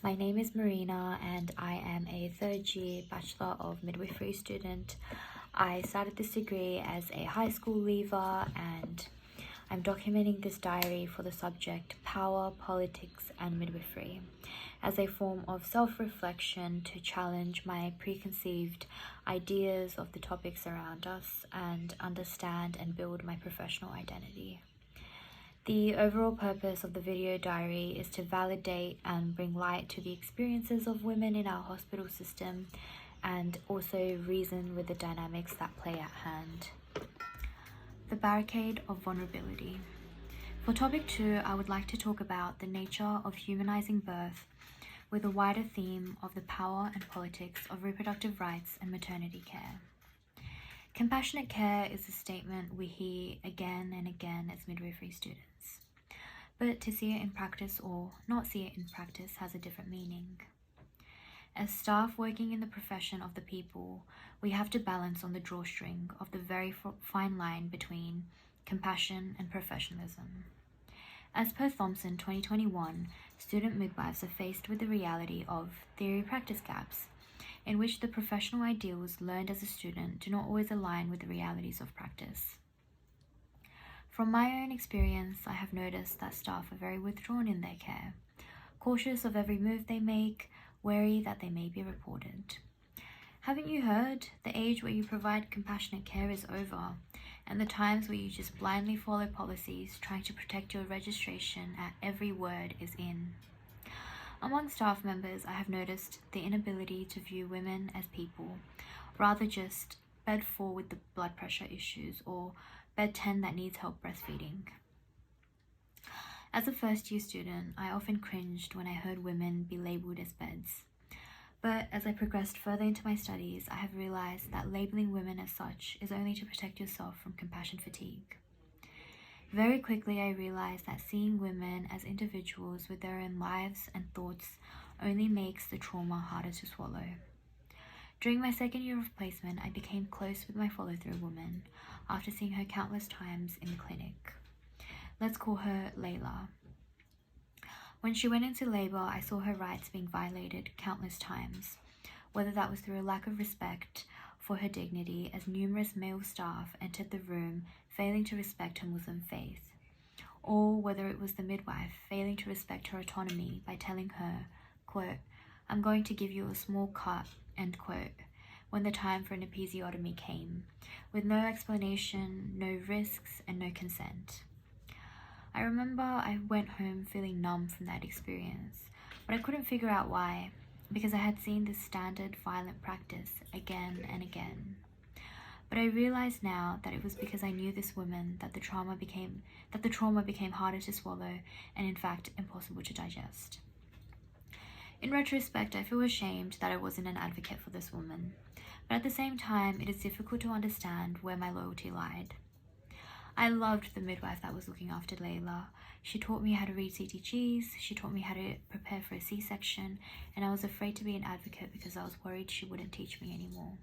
My name is Marina and I am a third year Bachelor of Midwifery student. I started this degree as a high school leaver and I'm documenting this diary for the subject Power, Politics and Midwifery as a form of self-reflection to challenge my preconceived ideas of the topics around us and understand and build my professional identity. The overall purpose of the video diary is to validate and bring light to the experiences of women in our hospital system and also reason with the dynamics that play at hand. The barricade of vulnerability. For topic 2, I would like to talk about the nature of humanizing birth with a wider theme of the power and politics of reproductive rights and maternity care. Compassionate care is a statement we hear again and again as midwifery students. But to see it in practice or not see it in practice has a different meaning. As staff working in the profession of the people, we have to balance on the drawstring of the very fine line between compassion and professionalism. As per Thompson 2021, student midwives are faced with the reality of theory-practice gaps, in which the professional ideals learned as a student do not always align with the realities of practice. From my own experience, I have noticed that staff are very withdrawn in their care, cautious of every move they make, wary that they may be reported. Haven't you heard? The age where you provide compassionate care is over, and the times where you just blindly follow policies trying to protect your registration at every word is in. Among staff members, I have noticed the inability to view women as people, rather just bed 4 with the blood pressure issues or bed 10 that needs help breastfeeding. As a first year student, I often cringed when I heard women be labelled as beds. But as I progressed further into my studies, I have realised that labelling women as such is only to protect yourself from compassion fatigue. Very quickly I realised that seeing women as individuals with their own lives and thoughts only makes the trauma harder to swallow. During my second year of placement, I became close with my follow-through woman after seeing her countless times in the clinic. Let's call her Layla. When she went into labour, I saw her rights being violated countless times, whether that was through a lack of respect for her dignity as numerous male staff entered the room failing to respect her Muslim faith, or whether it was the midwife failing to respect her autonomy by telling her, quote, "I'm going to give you a small cut," end quote, when the time for an episiotomy came, with no explanation, no risks, and no consent. I remember I went home feeling numb from that experience, but I couldn't figure out why, because I had seen this standard violent practice again and again. But I realized now that it was because I knew this woman that the trauma became harder to swallow and in fact impossible to digest. In retrospect, I feel ashamed that I wasn't an advocate for this woman, but at the same time, it is difficult to understand where my loyalty lied. I loved the midwife that was looking after Layla. She taught me how to read CTGs, she taught me how to prepare for a C-section, and I was afraid to be an advocate because I was worried she wouldn't teach me anymore.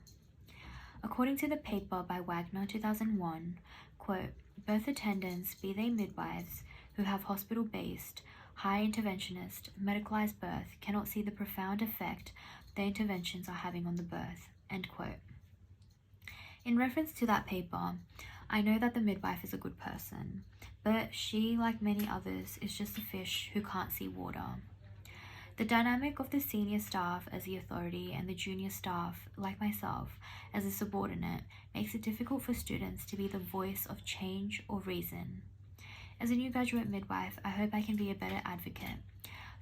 According to the paper by Wagner 2001, quote, "Birth attendants, be they midwives, who have hospital-based, high interventionist, medicalized birth cannot see the profound effect their interventions are having on the birth," end quote. In reference to that paper, I know that the midwife is a good person, but she, like many others, is just a fish who can't see water. The dynamic of the senior staff as the authority and the junior staff, like myself, as a subordinate, makes it difficult for students to be the voice of change or reason. As a new graduate midwife, I hope I can be a better advocate.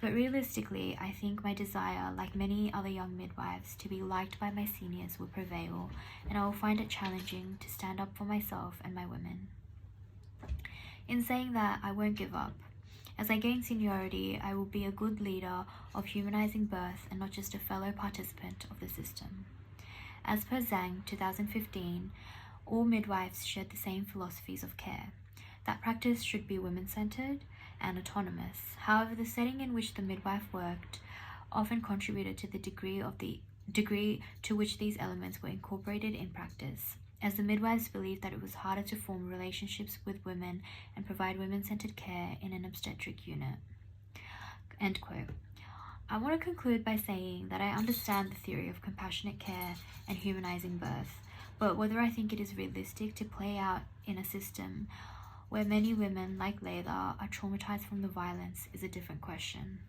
But realistically, I think my desire, like many other young midwives, to be liked by my seniors will prevail, and I will find it challenging to stand up for myself and my women. In saying that, I won't give up. As I gain seniority, I will be a good leader of humanizing birth and not just a fellow participant of the system. As per Zhang 2015, all midwives shared the same philosophies of care, that practice should be women-centered and autonomous. However, the setting in which the midwife worked often contributed to the degree to which these elements were incorporated in practice, as the midwives believed that it was harder to form relationships with women and provide women-centered care in an obstetric unit. End quote. I want to conclude by saying that I understand the theory of compassionate care and humanizing birth, but whether I think it is realistic to play out in a system where many women, like Layla, are traumatized from the violence is a different question.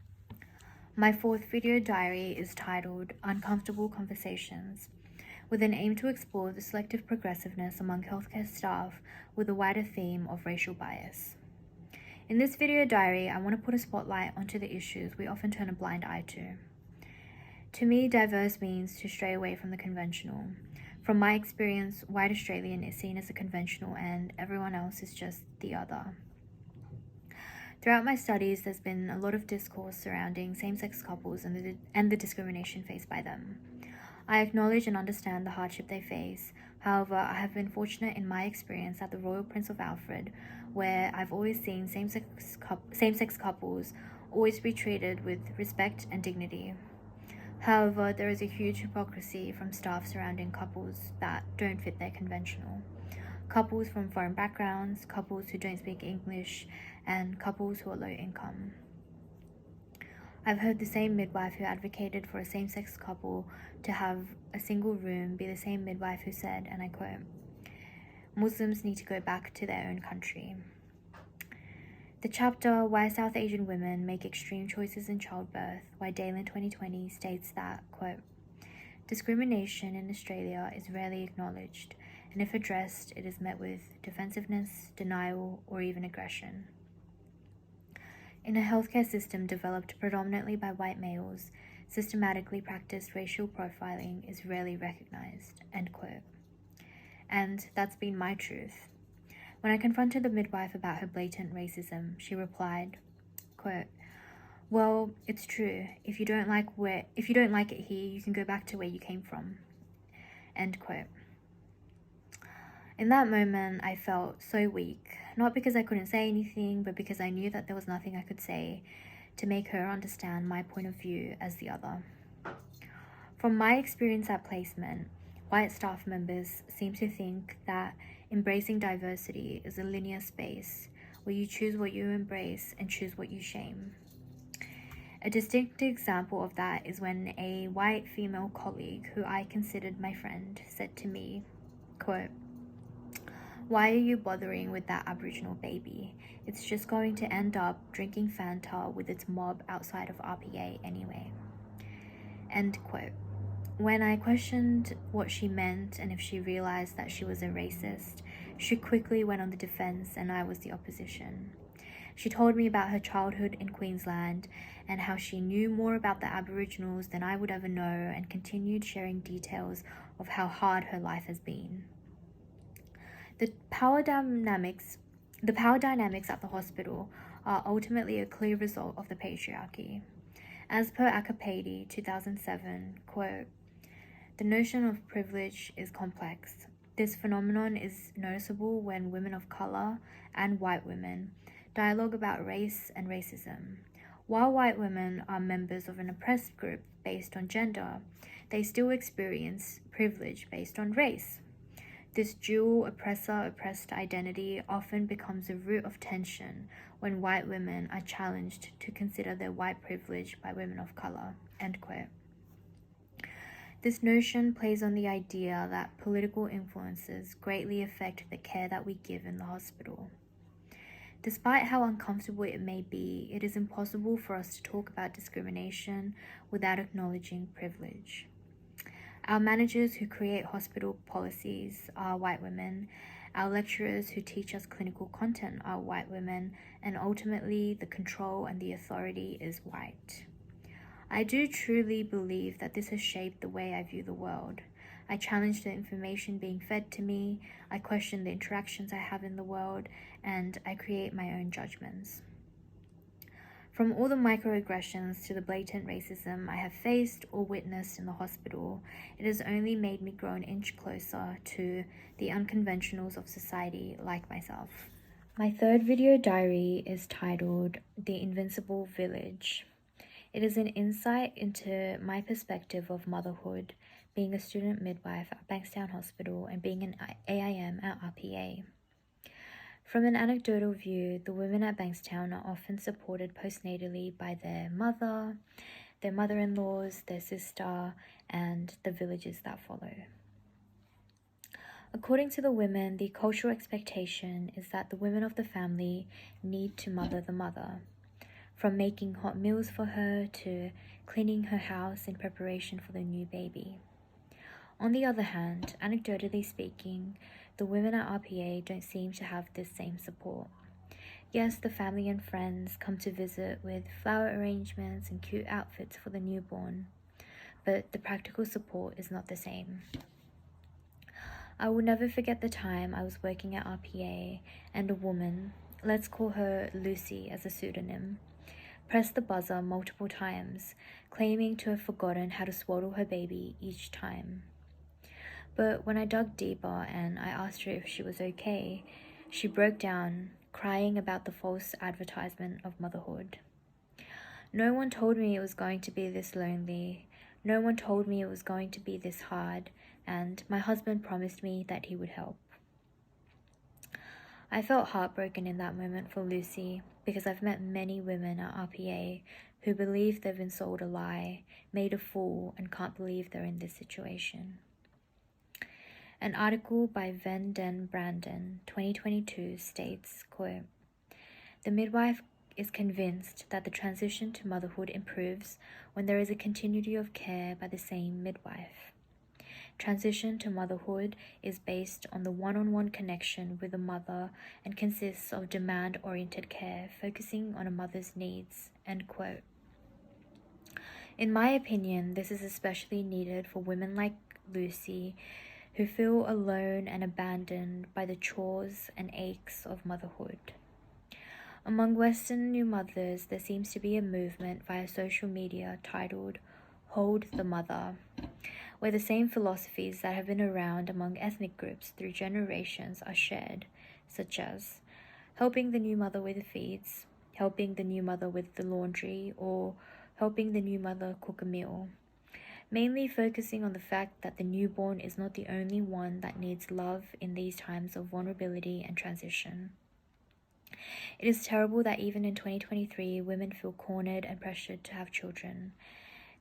My fourth video diary is titled Uncomfortable Conversations, with an aim to explore the selective progressiveness among healthcare staff with a wider theme of racial bias. In this video diary, I want to put a spotlight onto the issues we often turn a blind eye to. To me, diverse means to stray away from the conventional. From my experience, white Australian is seen as a conventional and everyone else is just the other. Throughout my studies, there's been a lot of discourse surrounding same-sex couples and the discrimination faced by them. I acknowledge and understand the hardship they face. However, I have been fortunate in my experience at the Royal Prince of Alfred, where I've always seen same-sex couples always be treated with respect and dignity. However, there is a huge hypocrisy from staff surrounding couples that don't fit their conventional. Couples from foreign backgrounds, couples who don't speak English, and couples who are low income. I've heard the same midwife who advocated for a same-sex couple to have a single room be the same midwife who said, and I quote, "Muslims need to go back to their own country." The chapter, Why South Asian Women Make Extreme Choices in Childbirth, by Dalen 2020, states that, quote, "Discrimination in Australia is rarely acknowledged, and if addressed, it is met with defensiveness, denial, or even aggression. In a healthcare system developed predominantly by white males, systematically practiced racial profiling is rarely recognized," end quote. And that's been my truth. When I confronted the midwife about her blatant racism, she replied, quote, "Well, it's true. If you don't like it here, you can go back to where you came from," end quote. In that moment, I felt so weak, not because I couldn't say anything, but because I knew that there was nothing I could say to make her understand my point of view as the other. From my experience at placement, white staff members seem to think that embracing diversity is a linear space where you choose what you embrace and choose what you shame. A distinct example of that is when a white female colleague who I considered my friend said to me, quote, "Why are you bothering with that Aboriginal baby? It's just going to end up drinking Fanta with its mob outside of RPA anyway," end quote. When I questioned what she meant and if she realized that she was a racist, she quickly went on the defense and I was the opposition. She told me about her childhood in Queensland and how she knew more about the Aboriginals than I would ever know, and continued sharing details of how hard her life has been. The power dynamics at the hospital are ultimately a clear result of the patriarchy. As per Akapedi 2007, quote, "The notion of privilege is complex. This phenomenon is noticeable when women of color and white women dialogue about race and racism. While white women are members of an oppressed group based on gender, they still experience privilege based on race. This dual oppressor-oppressed identity often becomes a root of tension when white women are challenged to consider their white privilege by women of color," end quote. This notion plays on the idea that political influences greatly affect the care that we give in the hospital. Despite how uncomfortable it may be, it is impossible for us to talk about discrimination without acknowledging privilege. Our managers who create hospital policies are white women, our lecturers who teach us clinical content are white women, and ultimately the control and the authority is white. I do truly believe that this has shaped the way I view the world. I challenge the information being fed to me, I question the interactions I have in the world, and I create my own judgments. From all the microaggressions to the blatant racism I have faced or witnessed in the hospital, it has only made me grow an inch closer to the unconventionals of society like myself. My third video diary is titled The Invincible Village. It is an insight into my perspective of motherhood, being a student midwife at Bankstown Hospital and being an AIM at RPA. From an anecdotal view, the women at Bankstown are often supported postnatally by their mother, their mother-in-laws, their sister, and the villages that follow. According to the women, the cultural expectation is that the women of the family need to mother the mother, from making hot meals for her to cleaning her house in preparation for the new baby. On the other hand, anecdotally speaking, the women at RPA don't seem to have this same support. Yes, the family and friends come to visit with flower arrangements and cute outfits for the newborn, but the practical support is not the same. I will never forget the time I was working at RPA and a woman, let's call her Lucy as a pseudonym, pressed the buzzer multiple times, claiming to have forgotten how to swaddle her baby each time. But when I dug deeper and I asked her if she was okay, she broke down, crying about the false advertisement of motherhood. No one told me it was going to be this lonely. No one told me it was going to be this hard, and my husband promised me that he would help. I felt heartbroken in that moment for Lucy because I've met many women at RPA who believe they've been sold a lie, made a fool, and can't believe they're in this situation. An article by Van Den Branden, 2022, states, quote, "The midwife is convinced that the transition to motherhood improves when there is a continuity of care by the same midwife. Transition to motherhood is based on the one-on-one connection with the mother and consists of demand-oriented care, focusing on a mother's needs," end quote. In my opinion, this is especially needed for women like Lucy, who feel alone and abandoned by the chores and aches of motherhood. Among Western new mothers, there seems to be a movement via social media titled Hold the Mother, where the same philosophies that have been around among ethnic groups through generations are shared, such as helping the new mother with the feeds, helping the new mother with the laundry, or helping the new mother cook a meal, mainly focusing on the fact that the newborn is not the only one that needs love in these times of vulnerability and transition. It is terrible that even in 2023, women feel cornered and pressured to have children.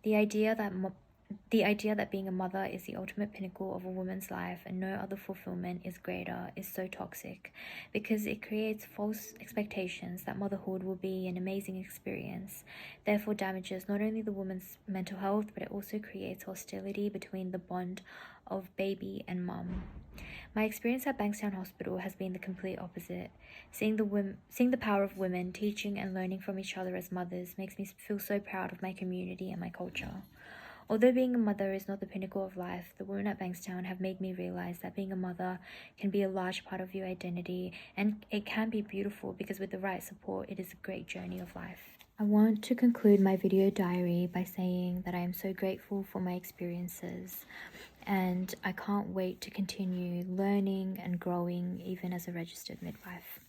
The idea that being a mother is the ultimate pinnacle of a woman's life and no other fulfillment is greater is so toxic because it creates false expectations that motherhood will be an amazing experience, therefore damages not only the woman's mental health, but it also creates hostility between the bond of baby and mum. My experience at Bankstown Hospital has been the complete opposite. Seeing the power of women teaching and learning from each other as mothers makes me feel so proud of my community and my culture. Although being a mother is not the pinnacle of life, the women at Bankstown have made me realize that being a mother can be a large part of your identity, and it can be beautiful because with the right support, it is a great journey of life. I want to conclude my video diary by saying that I am so grateful for my experiences, and I can't wait to continue learning and growing even as a registered midwife.